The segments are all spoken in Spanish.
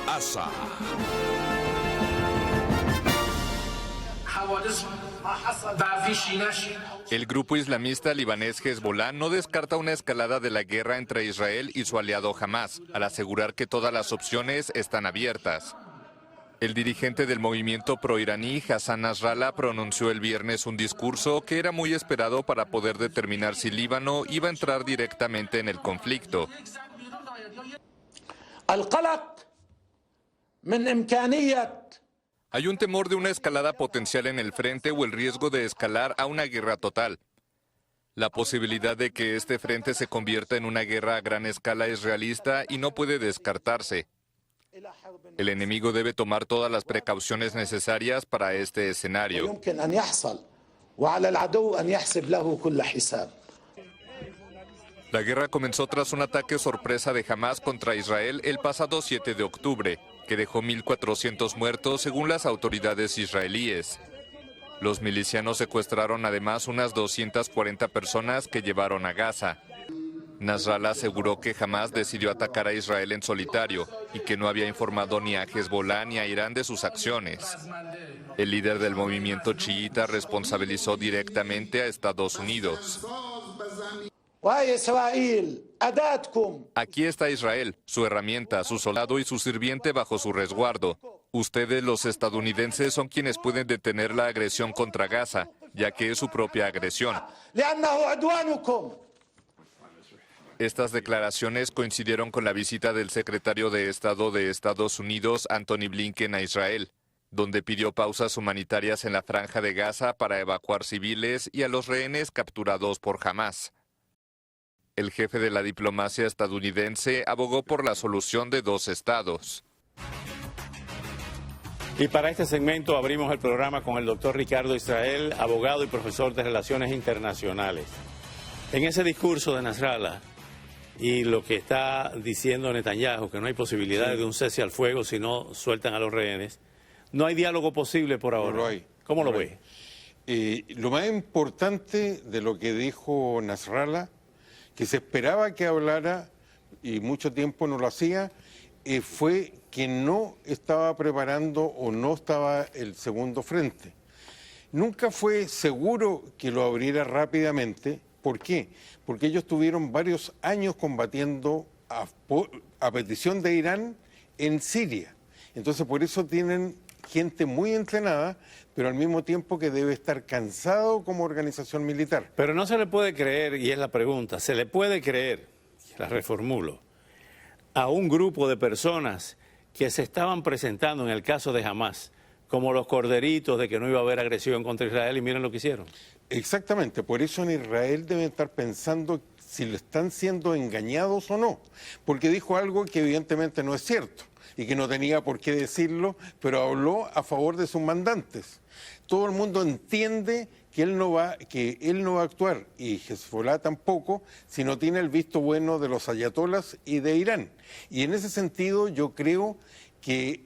Asa. El grupo islamista libanés Hezbollah no descarta una escalada de la guerra entre Israel y su aliado Hamás, al asegurar que todas las opciones están abiertas. El dirigente del movimiento proiraní, Hassan Nasrallah, pronunció el viernes un discurso que era muy esperado para poder determinar si Líbano iba a entrar directamente en el conflicto. Hay un temor de una escalada potencial en el frente o el riesgo de escalar a una guerra total. La posibilidad de que este frente se convierta en una guerra a gran escala es realista y no puede descartarse. El enemigo debe tomar todas las precauciones necesarias para este escenario. La guerra comenzó tras un ataque sorpresa de Hamás contra Israel el pasado 7 de octubre, que dejó 1.400 muertos según las autoridades israelíes. Los milicianos secuestraron además unas 240 personas que llevaron a Gaza. Nasrallah aseguró que Hamás decidió atacar a Israel en solitario y que no había informado ni a Hezbollah ni a Irán de sus acciones. El líder del movimiento chiita responsabilizó directamente a Estados Unidos. Aquí está Israel, su herramienta, su soldado y su sirviente bajo su resguardo. Ustedes, los estadounidenses, son quienes pueden detener la agresión contra Gaza, ya que es su propia agresión. Estas declaraciones coincidieron con la visita del secretario de Estado de Estados Unidos, Antony Blinken, a Israel, donde pidió pausas humanitarias en la franja de Gaza para evacuar civiles y a los rehenes capturados por Hamás. El jefe de la diplomacia estadounidense abogó por la solución de dos estados. Y para este segmento abrimos el programa con el doctor Ricardo Israel, abogado y profesor de Relaciones Internacionales. En ese discurso de Nasrallah y lo que está diciendo Netanyahu, que no hay posibilidad de un cese al fuego si no sueltan a los rehenes, no hay diálogo posible por ahora. No lo hay. ¿Cómo lo ve? Lo más importante de lo que dijo Nasrallah, que se esperaba que hablara y mucho tiempo no lo hacía, fue que no estaba preparando o no estaba el segundo frente. Nunca fue seguro que lo abriera rápidamente. ¿Por qué? Porque ellos tuvieron varios años combatiendo a petición de Irán en Siria. Entonces por eso tienen gente muy entrenada, pero al mismo tiempo que debe estar cansado como organización militar. Pero no se le puede creer, y es la pregunta, ¿se le puede creer, la reformulo, a un grupo de personas que se estaban presentando en el caso de Hamás como los corderitos de que no iba a haber agresión contra Israel, y miren lo que hicieron? Exactamente, por eso en Israel deben estar pensando si le están siendo engañados o no, porque dijo algo que evidentemente no es cierto y que no tenía por qué decirlo, pero habló a favor de sus mandantes. Todo el mundo entiende que él no va a actuar, y Hezbollah tampoco, si no tiene el visto bueno de los ayatolas y de Irán. Y en ese sentido yo creo que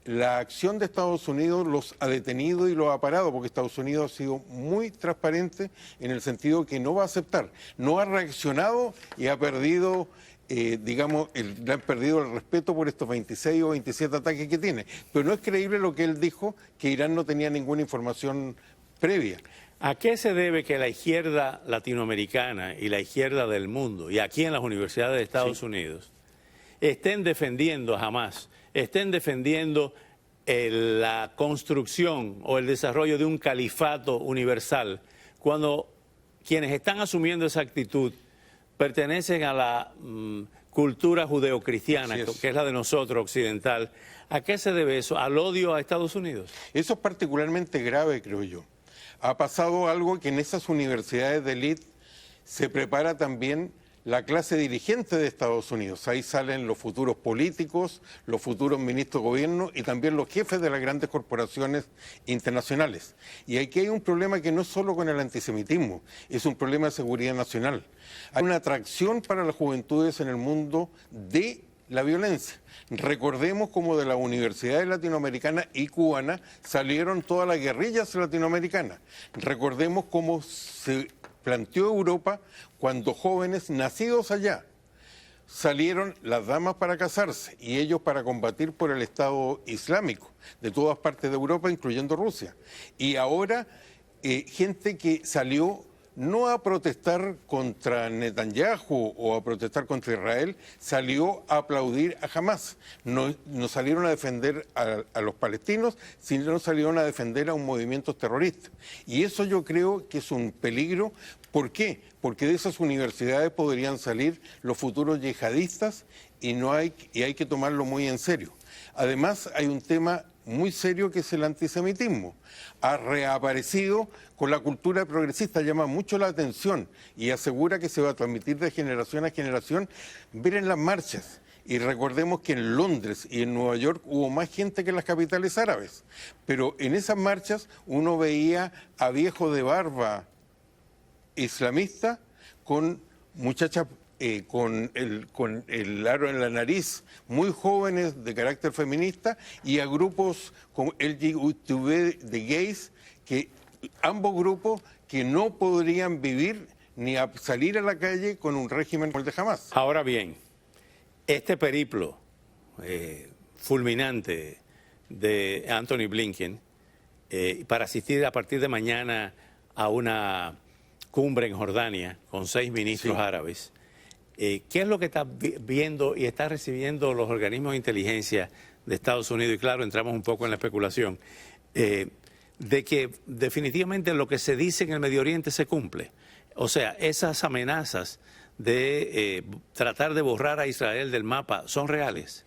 la acción de Estados Unidos los ha detenido y los ha parado, porque Estados Unidos ha sido muy transparente en el sentido que no va a aceptar, no ha reaccionado y ha perdido, le han perdido el respeto por estos 26 o 27 ataques que tiene. Pero no es creíble lo que él dijo, que Irán no tenía ninguna información previa. ¿A qué se debe que la izquierda latinoamericana y la izquierda del mundo, y aquí en las universidades de Estados Unidos, estén defendiendo a Hamás, estén defendiendo la construcción o el desarrollo de un califato universal, cuando quienes están asumiendo esa actitud pertenecen a la cultura judeocristiana, que es la de nosotros, occidental? ¿A qué se debe eso? ¿Al odio a Estados Unidos? Eso es particularmente grave, creo yo. Ha pasado algo que en esas universidades de élite se prepara también la clase dirigente de Estados Unidos. Ahí salen los futuros políticos, los futuros ministros de gobierno y también los jefes de las grandes corporaciones internacionales. Y aquí hay un problema que no es solo con el antisemitismo, es un problema de seguridad nacional. Hay una atracción para las juventudes en el mundo de la violencia. Recordemos cómo de las universidades latinoamericanas y cubanas salieron todas las guerrillas latinoamericanas. Recordemos cómo se planteó Europa cuando jóvenes nacidos allá salieron las damas para casarse y ellos para combatir por el Estado Islámico de todas partes de Europa, incluyendo Rusia. Y ahora gente que salió no a protestar contra Netanyahu o a protestar contra Israel, salió a aplaudir a Hamás. No salieron a defender a los palestinos, sino salieron a defender a un movimiento terrorista. Y eso yo creo que es un peligro. ¿Por qué? Porque de esas universidades podrían salir los futuros yihadistas y hay que tomarlo muy en serio. Además, hay un tema muy serio que es el antisemitismo. Ha reaparecido con la cultura progresista, llama mucho la atención y asegura que se va a transmitir de generación a generación. Miren las marchas. Y recordemos que en Londres y en Nueva York hubo más gente que en las capitales árabes. Pero en esas marchas uno veía a viejos de barba islamista con muchachas con el aro en la nariz, muy jóvenes de carácter feminista, y a grupos como LGTB de gays, que ambos grupos que no podrían vivir ni salir a la calle con un régimen como el de Hamás. Ahora bien, este periplo fulminante de Anthony Blinken para asistir a partir de mañana a una cumbre en Jordania con 6 ministros árabes, ¿qué es lo que está viendo y está recibiendo los organismos de inteligencia de Estados Unidos? Y claro, entramos un poco en la especulación, de que definitivamente lo que se dice en el Medio Oriente se cumple. O sea, esas amenazas de tratar de borrar a Israel del mapa son reales.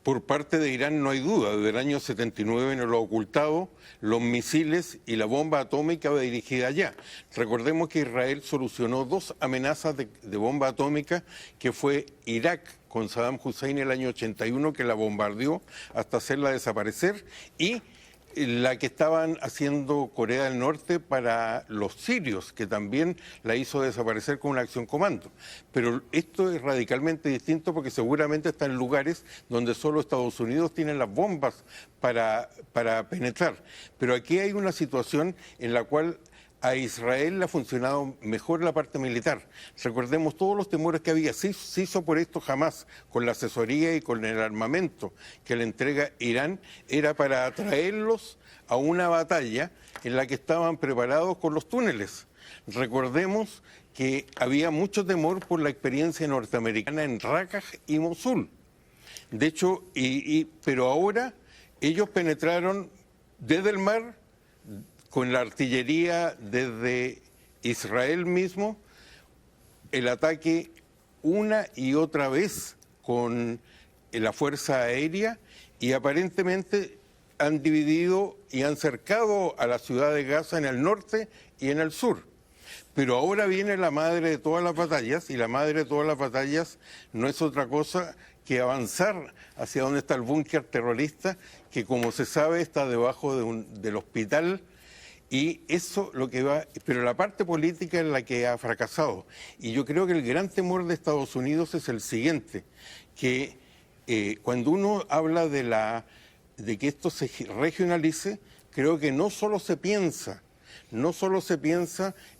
Por parte de Irán no hay duda, desde el año 79 no lo ha ocultado, los misiles y la bomba atómica va dirigida allá. Recordemos que Israel solucionó 2 amenazas de bomba atómica, que fue Irak con Saddam Hussein el año 81, que la bombardeó hasta hacerla desaparecer, y la que estaban haciendo Corea del Norte para los sirios, que también la hizo desaparecer con una acción comando. Pero esto es radicalmente distinto porque seguramente está en lugares donde solo Estados Unidos tiene las bombas para penetrar. Pero aquí hay una situación en la cual a Israel le ha funcionado mejor la parte militar. Recordemos todos los temores que había. Se hizo por esto Hamás, con la asesoría y con el armamento que le entrega Irán, era para atraerlos a una batalla en la que estaban preparados con los túneles. Recordemos que había mucho temor por la experiencia norteamericana en Raqqa y Mosul. De hecho, pero ahora ellos penetraron desde el mar, con la artillería desde Israel mismo, el ataque una y otra vez con la Fuerza Aérea, y aparentemente han dividido y han cercado a la ciudad de Gaza en el norte y en el sur. Pero ahora viene la madre de todas las batallas, y la madre de todas las batallas no es otra cosa que avanzar hacia donde está el búnker terrorista, que como se sabe está debajo del hospital. Y eso lo que va, pero la parte política es la que ha fracasado. Y yo creo que el gran temor de Estados Unidos es el siguiente, que cuando uno habla de que esto se regionalice, creo que no solo se piensa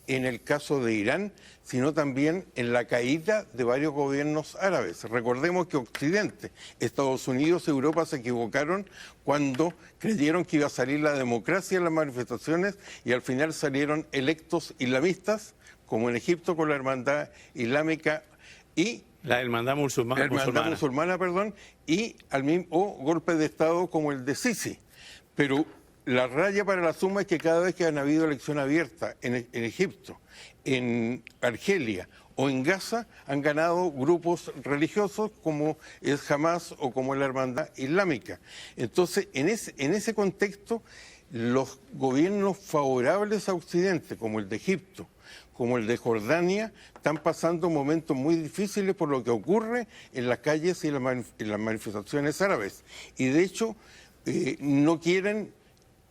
en el caso de Irán, sino también en la caída de varios gobiernos árabes. Recordemos que Occidente, Estados Unidos y Europa se equivocaron cuando creyeron que iba a salir la democracia en las manifestaciones, y al final salieron electos islamistas, como en Egipto con la Hermandad Islámica y la Hermandad Musulmana, perdón, y al mismo golpe de Estado como el de Sisi. Pero la raya para la suma es que cada vez que han habido elección abierta en Egipto, en Argelia o en Gaza, han ganado grupos religiosos como es Hamás o como la Hermandad Islámica. Entonces, en ese contexto, los gobiernos favorables a Occidente, como el de Egipto, como el de Jordania, están pasando momentos muy difíciles por lo que ocurre en las calles y en las manifestaciones árabes. Y de hecho, no quieren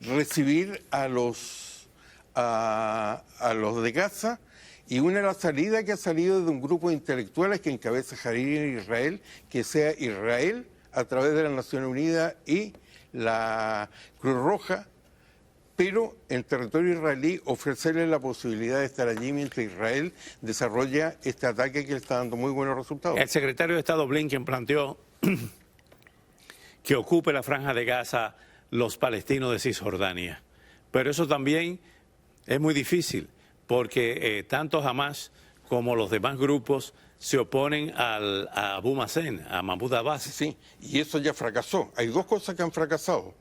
recibir a los de Gaza, y una de las salidas que ha salido de un grupo de intelectuales que encabeza Hariri Israel, que sea Israel a través de la Naciones Unidas y la Cruz Roja pero en territorio israelí ofrecerle la posibilidad de estar allí mientras Israel desarrolla este ataque que le está dando muy buenos resultados. El secretario de Estado Blinken planteó que ocupe la franja de Gaza los palestinos de Cisjordania, pero eso también es muy difícil porque tanto Hamas como los demás grupos se oponen a Abu Mazen, a Mahmoud Abbas. Sí, y eso ya fracasó. Hay dos cosas que han fracasado.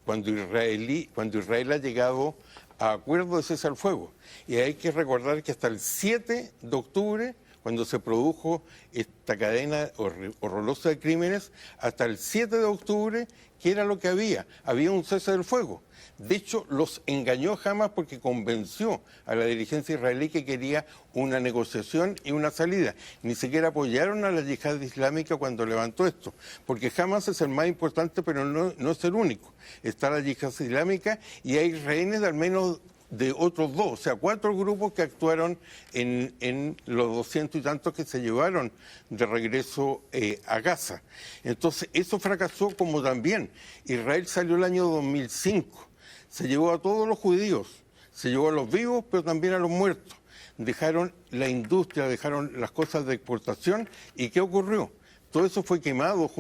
Cuando Israel ha llegado a acuerdo de cese al fuego. Y hay que recordar que hasta el 7 de octubre, cuando se produjo esta cadena horrorosa de crímenes, hasta el 7 de octubre, ¿qué era lo que había? Había un cese del fuego. De hecho, los engañó Hamas porque convenció a la dirigencia israelí que quería una negociación y una salida. Ni siquiera apoyaron a la yihad islámica cuando levantó esto, porque Hamas es el más importante, pero no es el único. Está la yihad islámica y hay rehenes de al menos de otros dos, o sea, 4 grupos que actuaron en los 200 y tantos que se llevaron de regreso a Gaza. Entonces, eso fracasó, como también Israel salió el año 2005. Se llevó a todos los judíos, se llevó a los vivos, pero también a los muertos. Dejaron la industria, dejaron las cosas de exportación. ¿Y qué ocurrió? Todo eso fue quemado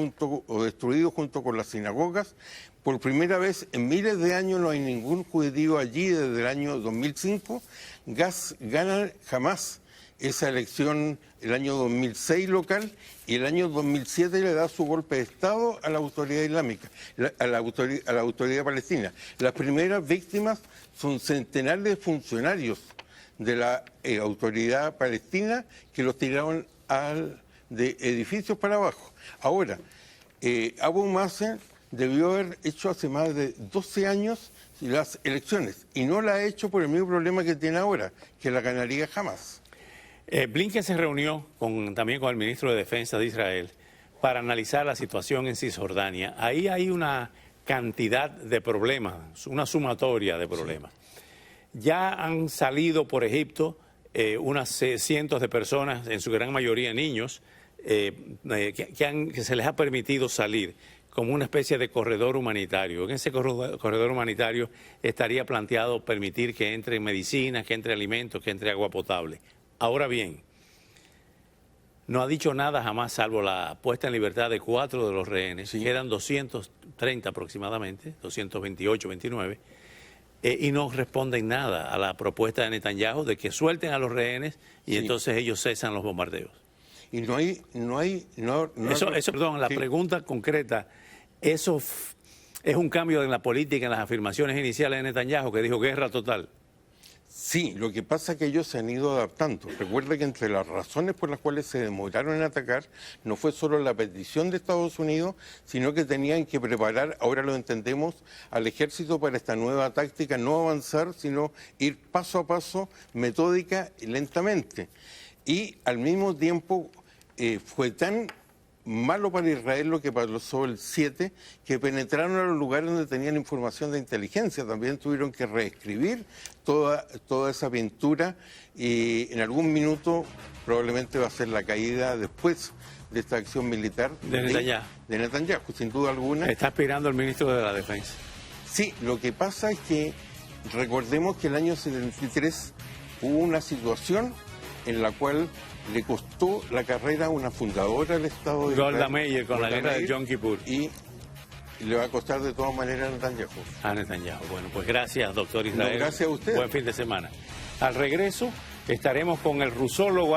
o destruido junto con las sinagogas. Por primera vez en miles de años no hay ningún judío allí desde el año 2005. Gana jamás esa elección el año 2006 local y el año 2007 le da su golpe de Estado a la autoridad islámica, a la autoridad palestina. Las primeras víctimas son centenares de funcionarios de la autoridad palestina que los tiraron de edificios para abajo. Ahora, Abu Mazen debió haber hecho hace más de 12 años las elecciones y no la ha hecho por el mismo problema que tiene ahora, que la ganaría jamás. Blinken se reunió también con el ministro de Defensa de Israel para analizar la situación en Cisjordania. Ahí hay una cantidad de problemas, una sumatoria de problemas. Sí. Ya han salido por Egipto unas cientos de personas, en su gran mayoría niños, que se les ha permitido salir como una especie de corredor humanitario. En ese corredor humanitario estaría planteado permitir que entre medicinas, que entre alimentos, que entre agua potable. Ahora bien, no ha dicho nada jamás salvo la puesta en libertad de 4 de los rehenes. Sí. Quedan 230 aproximadamente, 228, 29, y no responden nada a la propuesta de Netanyahu de que suelten a los rehenes y sí, entonces ellos cesan los bombardeos. Y la pregunta concreta, ¿eso es un cambio en la política, en las afirmaciones iniciales de Netanyahu, que dijo guerra total? Sí, lo que pasa es que ellos se han ido adaptando. Recuerda que entre las razones por las cuales se demoraron en atacar no fue solo la petición de Estados Unidos, sino que tenían que preparar, ahora lo entendemos, al ejército para esta nueva táctica, no avanzar, sino ir paso a paso, metódica y lentamente. Y al mismo tiempo fue tan malo para Israel lo que pasó el 7, que penetraron a los lugares donde tenían información de inteligencia. También tuvieron que reescribir toda esa aventura y en algún minuto probablemente va a ser la caída después de esta acción militar de Netanyahu, sin duda alguna. Está aspirando el ministro de la Defensa. Sí, lo que pasa es que recordemos que el año 73 hubo una situación en la cual le costó la carrera a una fundadora del Estado de Golda Meir con la guerra de Yom Kippur. Y le va a costar de todas maneras a Netanyahu. A Netanyahu. Bueno, pues gracias, doctor Israel. No, gracias a usted. Buen fin de semana. Al regreso estaremos con el rusólogo